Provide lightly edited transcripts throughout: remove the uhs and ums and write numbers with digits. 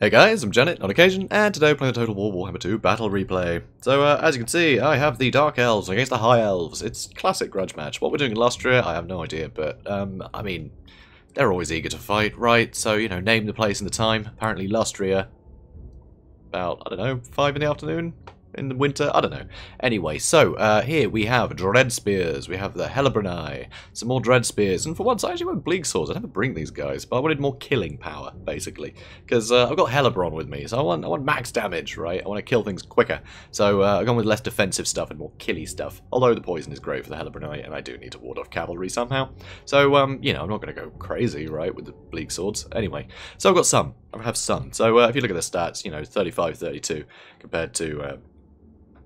Hey guys, I'm JanetOnOccasion, and today we're playing the Total War Warhammer II Battle Replay. So, as you can see, I have the Dark Elves against the High Elves. It's a classic grudge match. What we're doing in Lustria, I have no idea, but, I mean, they're always eager to fight, right? So, you know, name the place and the time. Apparently Lustria, about, I don't know, 5 in the afternoon? In the winter? I don't know. Anyway, so, here we have Dread Spears, we have the Hellebranai, some more Dread Spears, and for once I actually went Bleak Swords. I never bring these guys, but I wanted more killing power, basically. Because I've got Hellebron with me, so I want max damage, right? I want to kill things quicker. So I've gone with less defensive stuff and more killy stuff. Although the poison is great for the Hellebranai, and I do need to ward off cavalry somehow. So, you know, I'm not going to go crazy, right, with the Bleak Swords. Anyway, so I've got some. I have some. So if you look at the stats, you know, 35-32 compared to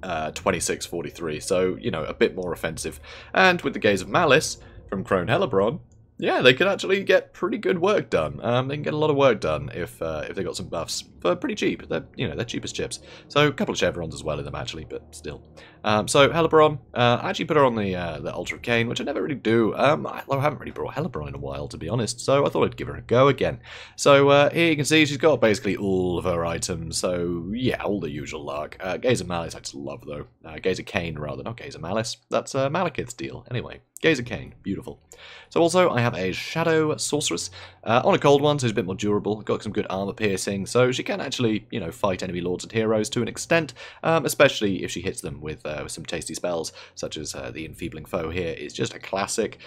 26-43, so, you know, a bit more offensive. And with the Gaze of Malice from Crone Hellebron, yeah, they could actually get pretty good work done. They can get a lot of work done if they got some buffs for pretty cheap. They're, you know, they're cheap as chips. So a couple of chevrons as well in them actually, but still. So Hellebron, I actually put her on the Altar of Cain, which I never really do. I haven't really brought Hellebron in a while, to be honest. So I thought I'd give her a go again. So here you can see she's got basically all of her items. So yeah, all the usual lark. Gaze of Malice I just love though. Gaze of Cain rather, not Gaze of Malice. That's Malekith's deal. Anyway, Gaze of Cain, beautiful. So also I have a Shadow Sorceress on a cold one, so she's a bit more durable. Got some good armor piercing, so she can actually, you know, fight enemy lords and heroes to an extent, especially if she hits them with some tasty spells, such as the Enfeebling Foe here is just a classic.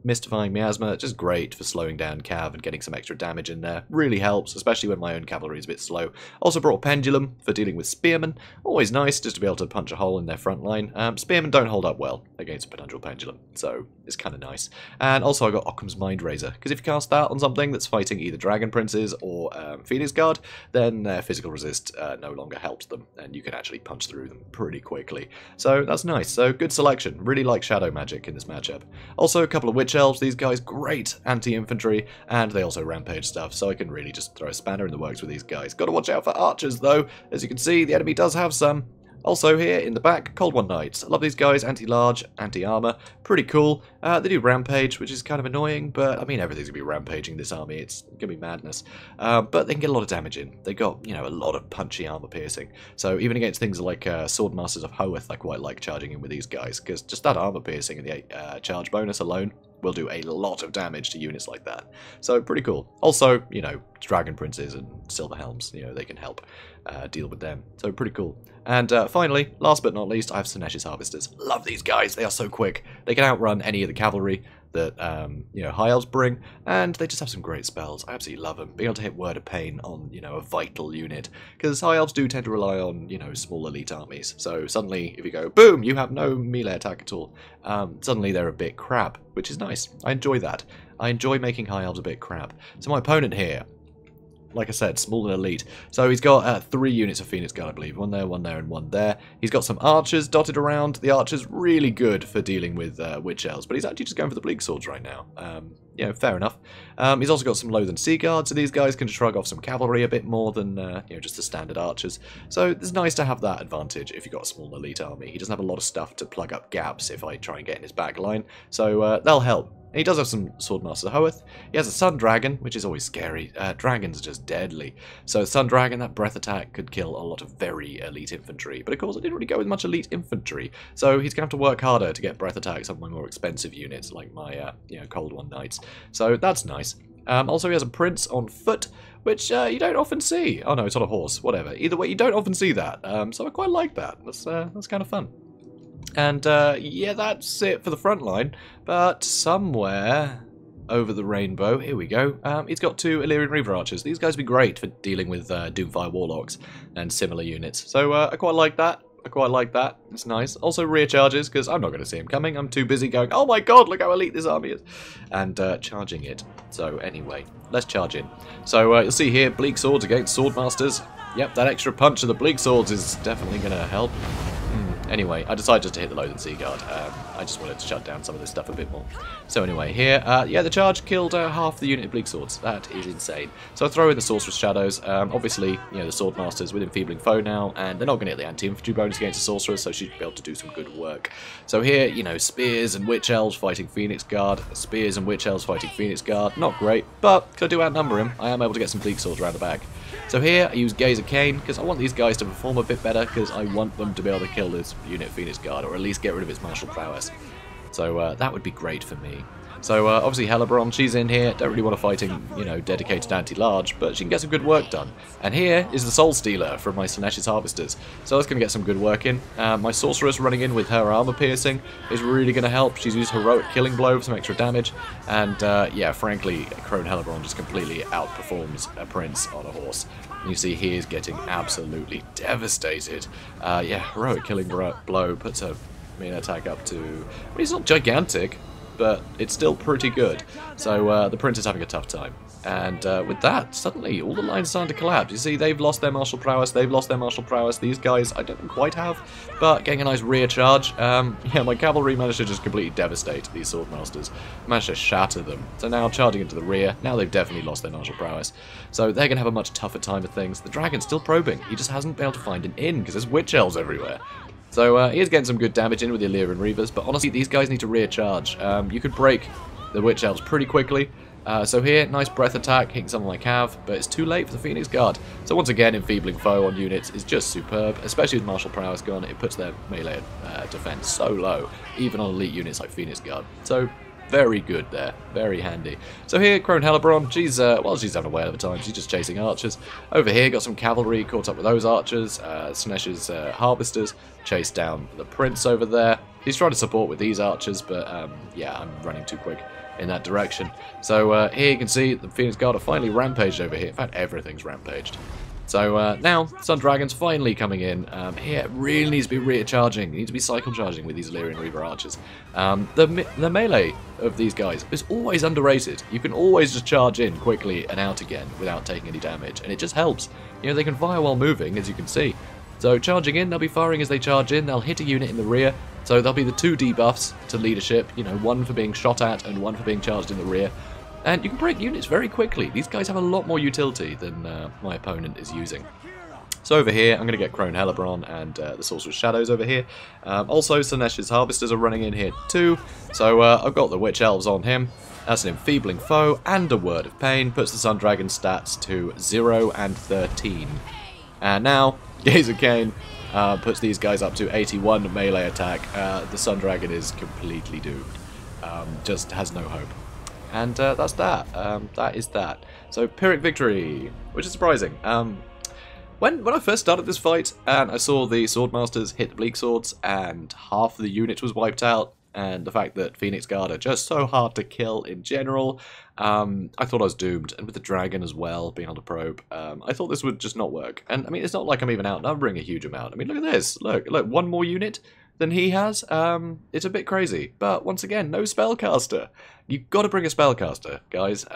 Mystifying Miasma, just great for slowing down cav and getting some extra damage in there. Really helps, especially when my own cavalry is a bit slow. Also brought Pendulum for dealing with spearmen. Always nice just to be able to punch a hole in their front line. Spearmen don't hold up well against a potential pendulum, so it's kind of nice. And also I got Occam's Mind Razor, because if you cast that on something that's fighting either Dragon Princes or Phoenix Guard, then their physical resist no longer helps them, and you can actually punch through them pretty quickly. So that's nice. So good selection. Really like shadow magic in this matchup. Also a couple of Witch Elves. These guys, great anti-infantry, and they also rampage stuff, so I can really just throw a spanner in the works with these guys. Got to watch out for archers, though. As you can see, the enemy does have some. Also here in the back, Cold One Knights. I love these guys, anti-large, anti-armor, pretty cool. They do rampage, which is kind of annoying, but I mean everything's gonna be rampaging this army, it's gonna be madness. But they can get a lot of damage in. They got, you know, a lot of punchy armor piercing. So even against things like Sword Masters of Hoeth, I quite like charging in with these guys, because just that armor piercing and the charge bonus alone will do a lot of damage to units like that. So pretty cool. Also, you know, Dragon Princes and Silver Helms, you know, they can help deal with them. So pretty cool. And finally, last but not least, I have Sinesh's Harvesters. Love these guys. They are so quick. They can outrun any of the cavalry that, you know, High Elves bring, and they just have some great spells. I absolutely love them. Being able to hit Word of Pain on, you know, a vital unit, because High Elves do tend to rely on, you know, small elite armies. So suddenly, if you go, boom, you have no melee attack at all, suddenly they're a bit crap, which is nice. I enjoy that. I enjoy making High Elves a bit crap. So my opponent here, like I said, small and elite. So he's got 3 units of Phoenix Guard, I believe. One there, and one there. He's got some archers dotted around. The archer's really good for dealing with Witch Elves, but he's actually just going for the Bleak Swords right now. You know, fair enough. He's also got some Loathen Sea Guards, so these guys can shrug off some cavalry a bit more than, you know, just the standard archers. So it's nice to have that advantage if you've got a small elite army. He doesn't have a lot of stuff to plug up gaps if I try and get in his back line, so that'll help. He does have some Swordmaster Hoeth. He has a Sun Dragon, which is always scary. Dragons are just deadly. So Sun Dragon, that breath attack could kill a lot of very elite infantry. But of course, I didn't really go with much elite infantry. So he's going to have to work harder to get breath attacks on my more expensive units, like my you know, Cold One Knights. So that's nice. Also, he has a Prince on foot, which you don't often see. Oh no, it's on a horse. Whatever. Either way, you don't often see that. So I quite like that. That's kind of fun. And yeah, that's it for the front line, but somewhere over the rainbow, here we go, he's got 2 Illyrian Reaver Archers. These guys would be great for dealing with Doomfire Warlocks and similar units, so I quite like that. It's nice. Also rear charges, because I'm not going to see him coming. I'm too busy going, oh my god, look how elite this army is, and charging it. So anyway, let's charge in. So you'll see here, Bleak Swords against Swordmasters. Yep, that extra punch of the Bleak Swords is definitely going to help. Anyway, I decided just to hit the Loathing Sea Guard. I just wanted to shut down some of this stuff a bit more. So anyway, here, yeah, the charge killed half the unit of Bleak Swords. That is insane. So I throw in the Sorcerer's Shadows. Obviously, you know, the Swordmasters with Enfeebling Foe now, and they're not going to get the anti-infantry bonus against the Sorcerer, so she'd be able to do some good work. So here, you know, Spears and Witch Elves fighting Phoenix Guard. Spears and Witch Elves fighting Phoenix Guard. Not great, but because I do outnumber him, I am able to get some Bleak Swords around the back. So here, I use Gaze of Cain, because I want these guys to perform a bit better, because I want them to be able to kill this unit Phoenix Guard, or at least get rid of its martial prowess. So that would be great for me. So obviously Hellebrand, she's in here, don't really want to fighting, you know, dedicated anti-large, but she can get some good work done. And here is the Soul Stealer from my Sinesh's Harvesters. So that's going to get some good work in. My Sorceress running in with her armor piercing is really going to help. She's used Heroic Killing Blow for some extra damage. And yeah, frankly, Crone Hellebrand just completely outperforms a Prince on a horse. And you see he is getting absolutely devastated. Yeah, Heroic Killing Blow puts her main attack up to... I mean, it's not gigantic, but it's still pretty good. So the Prince is having a tough time. And with that, suddenly all the lines are starting to collapse. You see, they've lost their martial prowess, they've lost their martial prowess. These guys, I don't quite have, but getting a nice rear charge. Yeah, my cavalry managed to just completely devastate these Swordmasters. Managed to shatter them. So now charging into the rear, now they've definitely lost their martial prowess. So they're going to have a much tougher time of things. The Dragon's still probing. He just hasn't been able to find an in, because there's Witch Elves everywhere. So he is getting some good damage in with the Illyrian Reavers, but honestly, these guys need to rear charge. You could break the Witch Elves pretty quickly. So here, nice breath attack, hitting some of my cav, but it's too late for the Phoenix Guard. So once again, Enfeebling Foe on units is just superb, especially with martial prowess gone. It puts their melee defense so low, even on elite units like Phoenix Guard. So very good there, very handy. So here, Crone Hellebrand, she's well, she's having a whale of a time. She's just chasing archers. Over here, got some cavalry, caught up with those archers. Sinesh's Harvesters chased down the Prince over there. He's trying to support with these archers, but yeah, I'm running too quick in that direction. So here you can see the Phoenix Guard are finally rampaged over here. In fact, everything's rampaged. So now, Sun Dragon's finally coming in. Here, it really needs to be rear charging. You need to be cycle charging with these Illyrian Reaver archers. The melee of these guys is always underrated. You can always just charge in quickly and out again without taking any damage, and it just helps. You know, they can fire while moving, as you can see. So charging in, they'll be firing as they charge in. They'll hit a unit in the rear. So there'll be the two debuffs to leadership. You know, one for being shot at and one for being charged in the rear. And you can break units very quickly. These guys have a lot more utility than my opponent is using. So over here, I'm going to get Crone Hellebrand and the Sorcerer's Shadows over here. Also, Sinesh's Harvesters are running in here too. So I've got the Witch Elves on him. That's an Enfeebling Foe and a Word of Pain. Puts the Sun Dragon stats to 0 and 13. And now, Gaze of Cain puts these guys up to 81 melee attack. The Sun Dragon is completely doomed. Just has no hope. And that's that. That is that. So, Pyrrhic victory, which is surprising. When I first started this fight, and I saw the Swordmasters hit the Bleak Swords, and half the unit was wiped out, and the fact that Phoenix Guard are just so hard to kill in general, I thought I was doomed. And with the Dragon as well, being able to probe, I thought this would just not work. And, I mean, it's not like I'm even outnumbering a huge amount. I mean, look at this. Look, one more unit than he has. It's a bit crazy. But once again, no spellcaster. You've got to bring a spellcaster, guys.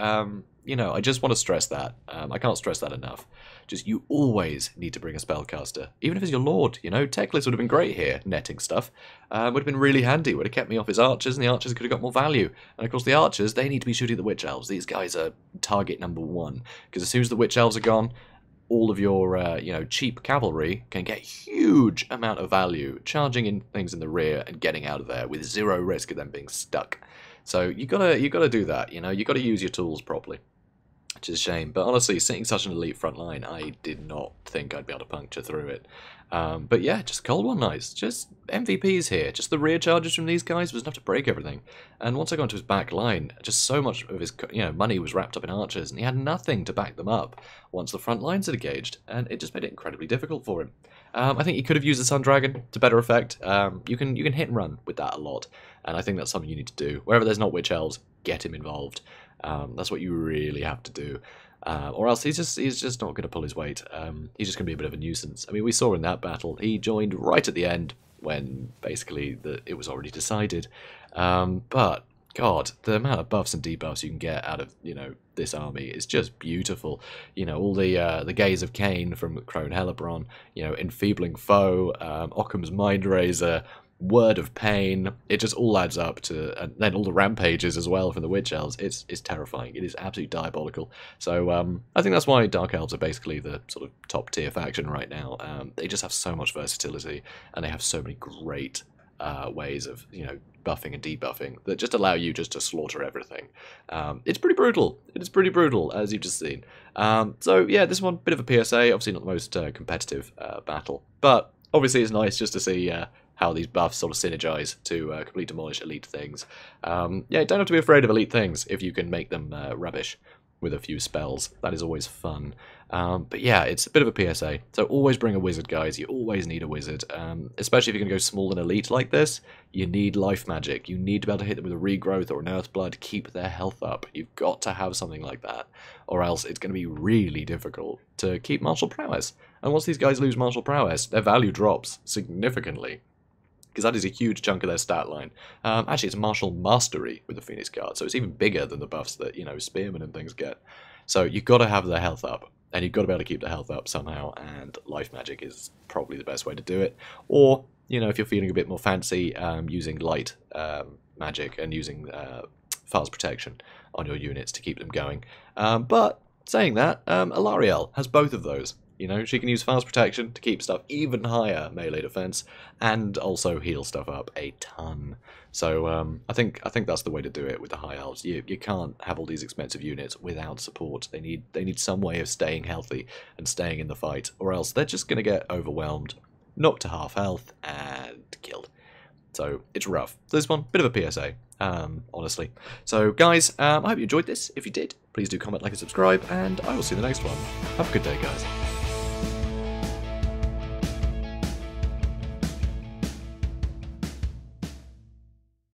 You know, I just want to stress that. I can't stress that enough. Just, you always need to bring a spellcaster. Even if it's your lord, you know. Teclis would have been great here, netting stuff. Would have been really handy. Would have kept me off his archers, and the archers could have got more value. And of course, the archers, they need to be shooting the Witch Elves. These guys are target number one. Because as soon as the Witch Elves are gone, all of your, you know, cheap cavalry can get huge amount of value, charging in things in the rear and getting out of there with zero risk of them being stuck. So you gotta do that. You know, you gotta use your tools properly, which is a shame. But honestly, seeing such an elite front line, I did not think I'd be able to puncture through it. But yeah, just Cold War Knights, just MVPs here. Just the rear charges from these guys was enough to break everything. And once I got into his back line, just so much of his money was wrapped up in archers, and he had nothing to back them up once the front lines had engaged, and it just made it incredibly difficult for him. I think he could have used the Sun Dragon to better effect. You can hit and run with that a lot, and I think that's something you need to do. Wherever there's not Witch Elves, get him involved. That's what you really have to do. Or else he's just not going to pull his weight. He's just going to be a bit of a nuisance. I mean, we saw in that battle, he joined right at the end when basically it was already decided. But God, the amount of buffs and debuffs you can get out of, you know, this army is just beautiful. You know, all the Gaze of Cain from Crone Hellebron, you know, Enfeebling Foe, Occam's Mind Razor, Word of Pain. It just all adds up to, and then all the rampages as well from the Witch Elves. It's terrifying. It is absolutely diabolical. So I think that's why Dark Elves are basically the sort of top tier faction right now. They just have so much versatility, and they have so many great ways of, you know, buffing and debuffing that just allow you just to slaughter everything. It's pretty brutal. It is pretty brutal, as you've just seen. So yeah, this one, bit of a PSA, obviously not the most competitive battle, but obviously it's nice just to see how these buffs sort of synergize to completely demolish elite things. Yeah, don't have to be afraid of elite things if you can make them rubbish with a few spells. That is always fun. But yeah, it's a bit of a PSA. So always bring a wizard, guys. You always need a wizard. Especially if you're going to go small and elite like this, you need life magic. You need to be able to hit them with a regrowth or an earthblood to keep their health up. You've got to have something like that, or else it's going to be really difficult to keep martial prowess. And once these guys lose martial prowess, their value drops significantly, because that is a huge chunk of their stat line. Actually, it's martial mastery with the Phoenix card, so it's even bigger than the buffs that, you know, spearmen and things get. So you've got to have their health up, and you've got to be able to keep the health up somehow, and life magic is probably the best way to do it. Or, you know, if you're feeling a bit more fancy, using light magic and using fast protection on your units to keep them going. But saying that, Alarielle has both of those. You know, she can use fast protection to keep stuff even higher melee defense, and also heal stuff up a ton. So I think that's the way to do it with the high elves. You can't have all these expensive units without support. They need some way of staying healthy and staying in the fight, or else they're just going to get overwhelmed, knocked to half health, and killed. So it's rough. So this one, bit of a PSA, honestly. So guys, I hope you enjoyed this. If you did, please do comment, like, and subscribe, and I will see you in the next one. Have a good day, guys.